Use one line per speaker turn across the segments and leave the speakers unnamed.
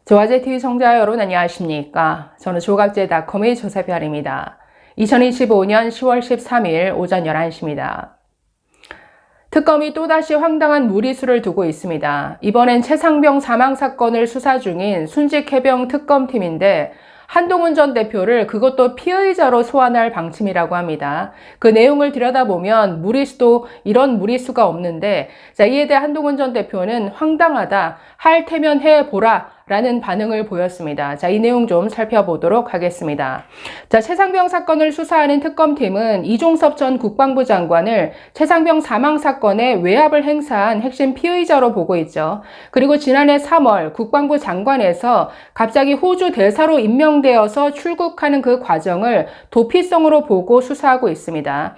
조화제TV 청자 여러분 안녕하십니까? 저는 조각제닷컴의 조세별입니다. 2025년 10월 13일 오전 11시입니다. 특검이 또다시 황당한 무리수를 두고 있습니다. 이번엔 최상병 사망 사건을 수사 중인 순직해병 특검팀인데 한동훈 전 대표를 그것도 피의자로 소환할 방침이라고 합니다. 그 내용을 들여다보면 무리수도 이런 무리수가 없는데, 이에 대해 한동훈 전 대표는 황당하다, 할 테면 해보라 라는 반응을 보였습니다. 이 내용 좀 살펴보도록 하겠습니다. 최상병 사건을 수사하는 특검팀은 이종섭 전 국방부 장관을 최상병 사망 사건에 외압을 행사한 핵심 피의자로 보고 있죠. 그리고 지난해 3월 국방부 장관에서 갑자기 호주 대사로 임명되어서 출국하는 그 과정을 도피성으로 보고 수사하고 있습니다.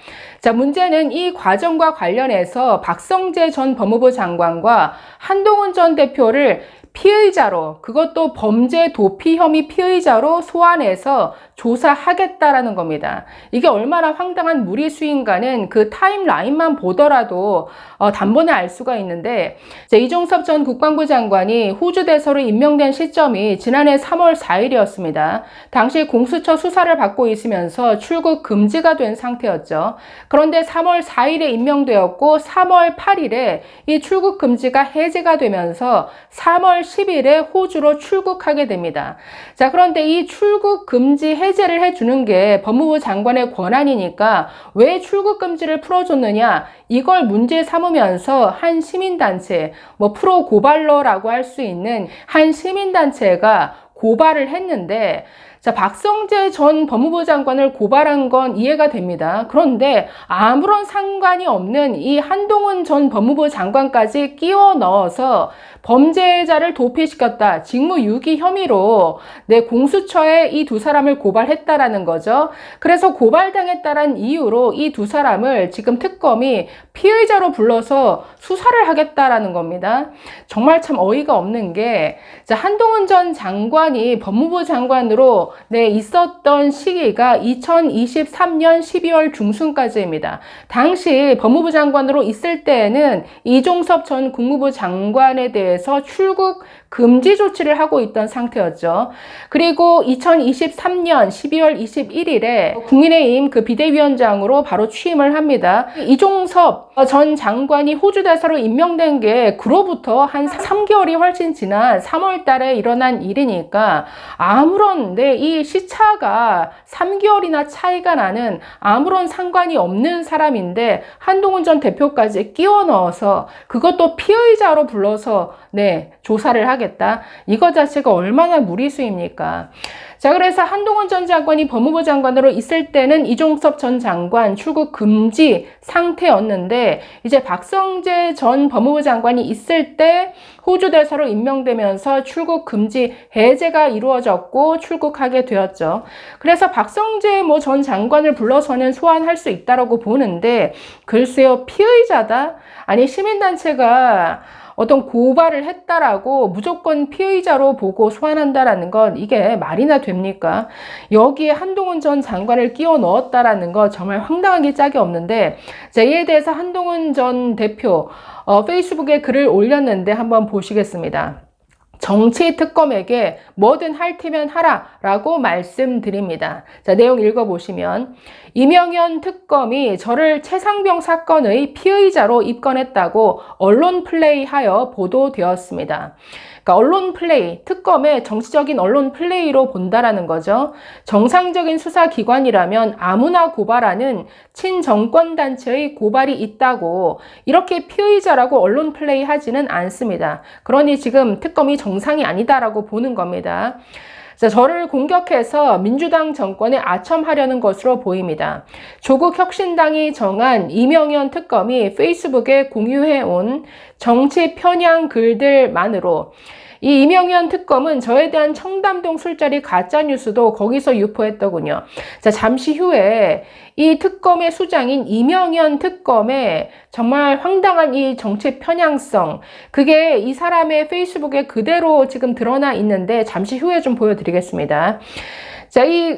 문제는 이 과정과 관련해서 박성재 전 법무부 장관과 한동훈 전 대표를 피의자로, 그것도 범죄 도피 혐의 피의자로 소환해서 조사하겠다라는 겁니다. 이게 얼마나 황당한 무리수인가는 그 타임라인만 보더라도 단번에 알 수가 있는데, 이종섭 전 국방부 장관이 호주 대사로 임명된 시점이 지난해 3월 4일이었습니다. 당시 공수처 수사를 받고 있으면서 출국 금지가 된 상태였죠. 그런데 3월 4일에 임명되었고 3월 8일에 이 출국 금지가 해제가 되면서 3월 10일에 호주로 출국하게 됩니다. 그런데 이 출국 금지 해제를 해주는 게 법무부 장관의 권한이니까 왜 출국 금지를 풀어줬느냐, 이걸 문제 삼으면서 한 시민단체, 프로 고발러라고 할 수 있는 한 시민단체가 고발을 했는데, 박성재 전 법무부 장관을 고발한 건 이해가 됩니다. 그런데 아무런 상관이 없는 이 한동훈 전 법무부 장관까지 끼워 넣어서 범죄자를 도피시켰다, 직무유기 혐의로 공수처에 이 두 사람을 고발했다라는 거죠. 그래서 고발당했다는 이유로 이 두 사람을 지금 특검이 피의자로 불러서 수사를 하겠다라는 겁니다. 정말 참 어이가 없는 게, 한동훈 전 장관이 법무부 장관으로 있었던 시기가 2023년 12월 중순까지입니다. 당시 법무부 장관으로 있을 때에는 이종섭 전 국무부 장관에 대해서 출국 금지 조치를 하고 있던 상태였죠. 그리고 2023년 12월 21일에 국민의힘 그 비대위원장으로 바로 취임을 합니다. 이종섭 전 장관이 호주 대사로 임명된 게 그로부터 한 3개월이 훨씬 지난 3월 달에 일어난 일이니까 아무런 이 시차가 3개월이나 차이가 나는 아무런 상관이 없는 사람인데 한동훈 전 대표까지 끼워 넣어서 그것도 피의자로 불러서 조사를 하겠다. 이거 자체가 얼마나 무리수입니까? 그래서 한동훈 전 장관이 법무부 장관으로 있을 때는 이종섭 전 장관 출국 금지 상태였는데, 이제 박성재 전 법무부 장관이 있을 때 호주 대사로 임명되면서 출국 금지 해제가 이루어졌고 출국하게 되었죠. 그래서 박성재 전 장관을 불러서는 소환할 수 있다라고 보는데, 글쎄요, 피의자다? 아니, 시민단체가 어떤 고발을 했다라고 무조건 피의자로 보고 소환한다라는 건 이게 말이나 됩니까? 여기에 한동훈 전 장관을 끼워 넣었다라는 거 정말 황당하게 짝이 없는데, 이에 대해서 한동훈 전 대표 페이스북에 글을 올렸는데 한번 보시겠습니다. 정치 특검에게 뭐든 할 테면 하라 라고 말씀드립니다. 내용 읽어보시면, 이명현 특검이 저를 최상병 사건의 피의자로 입건했다고 언론 플레이하여 보도되었습니다. 그러니까 언론 플레이, 특검의 정치적인 언론 플레이로 본다라는 거죠. 정상적인 수사기관이라면 아무나 고발하는 친정권단체의 고발이 있다고 이렇게 피의자라고 언론 플레이 하지는 않습니다. 그러니 지금 특검이 정상이 아니다라고 보는 겁니다. 저를 공격해서 민주당 정권에 아첨하려는 것으로 보입니다. 조국 혁신당이 정한 이명현 특검이 페이스북에 공유해온 정치 편향 글들만으로 이 이명현 특검은 저에 대한 청담동 술자리 가짜뉴스도 거기서 유포했더군요. 잠시 후에 이 특검의 수장인 이명현 특검의 정말 황당한 이 정치 편향성, 그게 이 사람의 페이스북에 그대로 지금 드러나 있는데 잠시 후에 좀 보여드리겠습니다.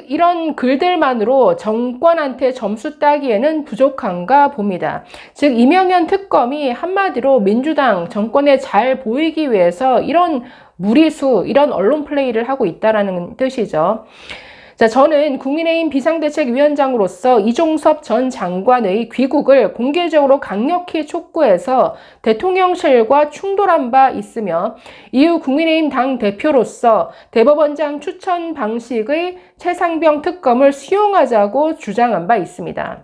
이런 글들만으로 정권한테 점수 따기에는 부족한가 봅니다. 즉, 이명현 특검이 한마디로 민주당 정권에 잘 보이기 위해서 이런 무리수 이런 언론 플레이를 하고 있다라는 뜻이죠. 자, 저는 국민의힘 비상대책위원장으로서 이종섭 전 장관의 귀국을 공개적으로 강력히 촉구해서 대통령실과 충돌한 바 있으며 이후 국민의힘 당대표로서 대법원장 추천 방식의 최상병 특검을 수용하자고 주장한 바 있습니다.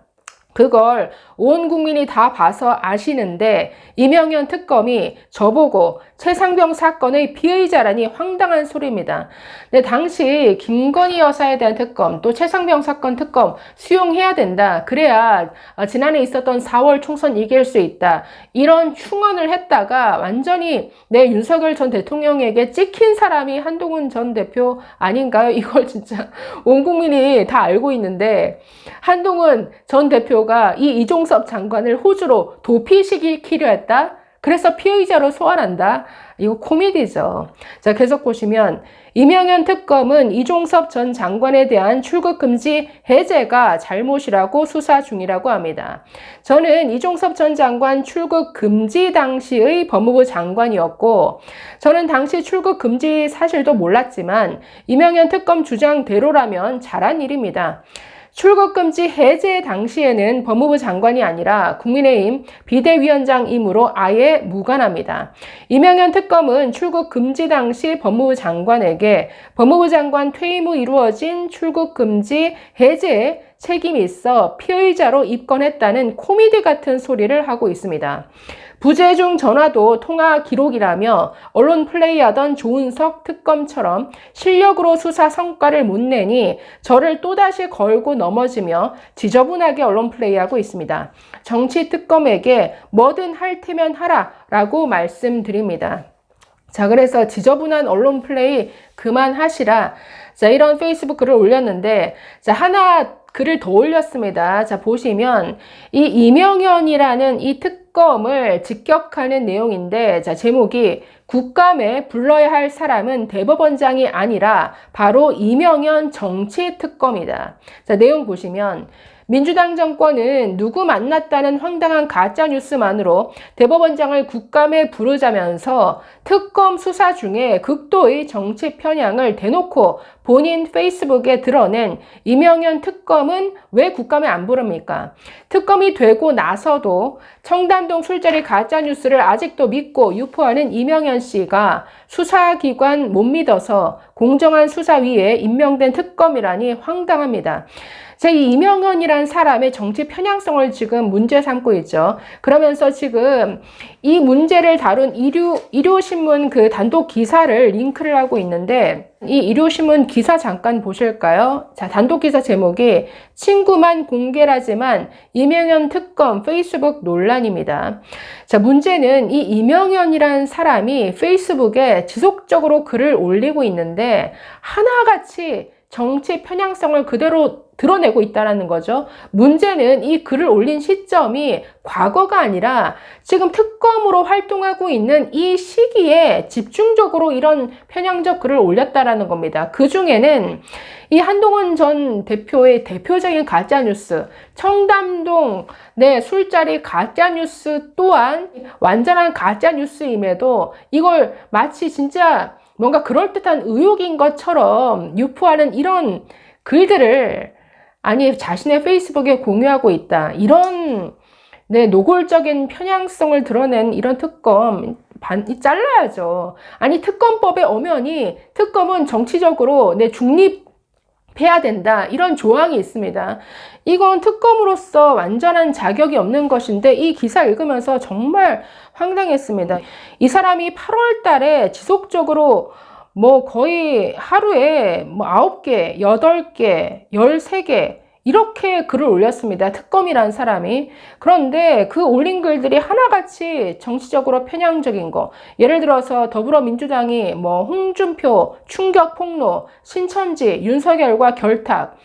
그걸 온 국민이 다 봐서 아시는데 이명현 특검이 저보고 최상병 사건의 피의자라니 황당한 소리입니다. 근데 당시 김건희 여사에 대한 특검, 또 최상병 사건 특검 수용해야 된다. 그래야 지난해 있었던 4월 총선 이길 수 있다. 이런 충언을 했다가 완전히 내 윤석열 전 대통령에게 찍힌 사람이 한동훈 전 대표 아닌가요? 이걸 진짜 온 국민이 다 알고 있는데 한동훈 전 대표가 이 이종섭 장관을 호주로 도피시키려 했다? 그래서 피의자로 소환한다? 이거 코미디죠. 자, 계속 보시면 이명현 특검은 이종섭 전 장관에 대한 출국 금지 해제가 잘못이라고 수사 중이라고 합니다. 저는 이종섭 전 장관 출국 금지 당시의 법무부 장관이었고 저는 당시 출국 금지 사실도 몰랐지만 이명현 특검 주장대로라면 잘한 일입니다. 출국금지 해제 당시에는 법무부 장관이 아니라 국민의힘 비대위원장이므로 아예 무관합니다. 이명현 특검은 출국금지 당시 법무부 장관에게 법무부 장관 퇴임 후 이루어진 출국금지 해제에 책임이 있어 피의자로 입건했다는 코미디 같은 소리를 하고 있습니다. 부재중 전화도 통화 기록이라며 언론 플레이하던 조은석 특검처럼 실력으로 수사 성과를 못 내니 저를 또다시 걸고 넘어지며 지저분하게 언론 플레이하고 있습니다. 정치 특검에게 뭐든 할 테면 하라 라고 말씀드립니다. 자, 그래서 지저분한 언론 플레이 그만하시라. 자, 이런 페이스북 글을 올렸는데, 자, 하나 글을 더 올렸습니다. 자, 보시면 이 이명현이라는 이 특검을 직격하는 내용인데, 자, 제목이 국감에 불러야 할 사람은 대법원장이 아니라 바로 이명현 정치특검이다. 자, 내용 보시면 민주당 정권은 누구 만났다는 황당한 가짜뉴스만으로 대법원장을 국감에 부르자면서 특검 수사 중에 극도의 정치 편향을 대놓고 본인 페이스북에 드러낸 이명현 특검은 왜 국감에 안 부릅니까? 특검이 되고 나서도 청담동 술자리 가짜뉴스를 아직도 믿고 유포하는 이명현 씨가 수사기관 못 믿어서 공정한 수사위에 임명된 특검이라니 황당합니다. 제 이 이명현이란 사람의 정치 편향성을 지금 문제 삼고 있죠. 그러면서 지금 이 문제를 다룬 일요신문 그 단독 기사를 링크를 하고 있는데 이 일요신문 기사 잠깐 보실까요? 자, 단독 기사 제목이 친구만 공개라지만 이명현 특검 페이스북 논란입니다. 자, 문제는 이 이명현이란 사람이 페이스북에 지속적으로 글을 올리고 있는데 하나같이 정치 편향성을 그대로 드러내고 있다는 거죠. 문제는 이 글을 올린 시점이 과거가 아니라 지금 특검으로 활동하고 있는 이 시기에 집중적으로 이런 편향적 글을 올렸다는 겁니다. 그 중에는 이 한동훈 전 대표의 대표적인 가짜뉴스, 청담동 술자리 가짜뉴스 또한 완전한 가짜뉴스임에도 이걸 마치 진짜 뭔가 그럴듯한 의혹인 것처럼 유포하는 이런 글들을 아니 자신의 페이스북에 공유하고 있다. 이런 노골적인 편향성을 드러낸 이런 특검 잘라야죠. 아니 특검법의 엄연히 특검은 정치적으로 중립해야 된다. 이런 조항이 있습니다. 이건 특검으로서 완전한 자격이 없는 것인데 이 기사 읽으면서 정말 황당했습니다. 이 사람이 8월 달에 지속적으로 거의 하루에 9개, 8개, 13개 이렇게 글을 올렸습니다. 특검이란 사람이. 그런데 그 올린 글들이 하나같이 정치적으로 편향적인 거. 예를 들어서 더불어민주당이 홍준표, 충격 폭로, 신천지, 윤석열과 결탁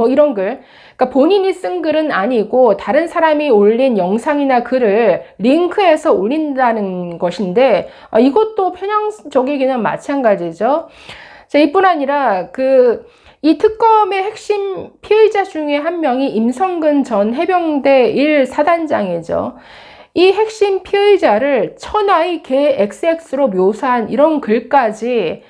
이런 글. 그러니까 본인이 쓴 글은 아니고 다른 사람이 올린 영상이나 글을 링크해서 올린다는 것인데 이것도 편향적이기는 마찬가지죠. 자, 이뿐 아니라 이 특검의 핵심 피의자 중에 한 명이 임성근 전 해병대 1사단장이죠. 이 핵심 피의자를 천하의 개 XX로 묘사한 이런 글까지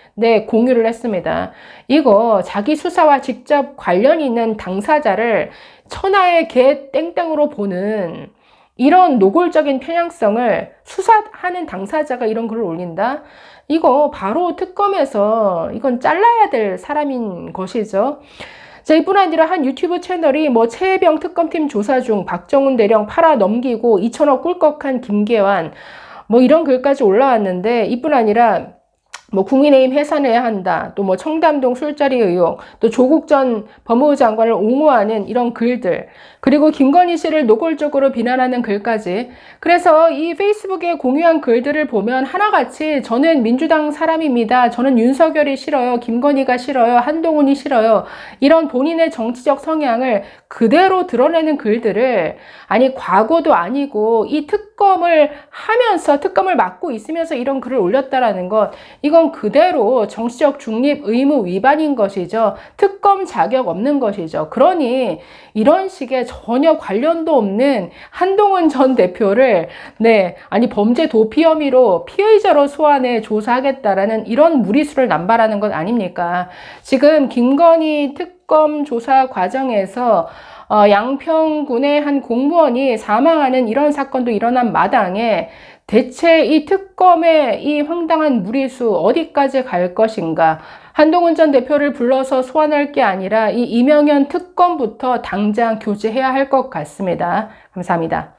공유를 했습니다. 이거 자기 수사와 직접 관련 있는 당사자를 천하의 개 땡땡으로 보는 이런 노골적인 편향성을 수사하는 당사자가 이런 글을 올린다? 이거 바로 특검에서 이건 잘라야 될 사람인 것이죠. 자, 이뿐 아니라 한 유튜브 채널이 뭐 최혜병 특검팀 조사 중 박정훈 대령 팔아 넘기고 2천억 꿀꺽한 김계환 뭐 이런 글까지 올라왔는데, 이뿐 아니라 뭐 국민의힘 해산해야 한다, 또 뭐 청담동 술자리 의혹, 또 조국 전 법무부 장관을 옹호하는 이런 글들, 그리고 김건희 씨를 노골적으로 비난하는 글까지. 그래서 이 페이스북에 공유한 글들을 보면 하나같이 저는 민주당 사람입니다, 저는 윤석열이 싫어요, 김건희가 싫어요, 한동훈이 싫어요, 이런 본인의 정치적 성향을 그대로 드러내는 글들을, 아니 과거도 아니고 이 특검을 하면서 특검을 맡고 있으면서 이런 글을 올렸다라는 것, 이건 그대로 정치적 중립 의무 위반인 것이죠. 특검 자격 없는 것이죠. 그러니 이런 식의 전혀 관련도 없는 한동훈 전 대표를 아니 범죄 도피 혐의로 피의자로 소환해 조사하겠다라는 이런 무리수를 남발하는 것 아닙니까? 지금 김건희 특검 조사 과정에서 양평군의 한 공무원이 사망하는 이런 사건도 일어난 마당에 대체 이 특검의 이 황당한 무리수 어디까지 갈 것인가? 한동훈 전 대표를 불러서 소환할 게 아니라 이 이명현 특검부터 당장 교체해야 할 것 같습니다. 감사합니다.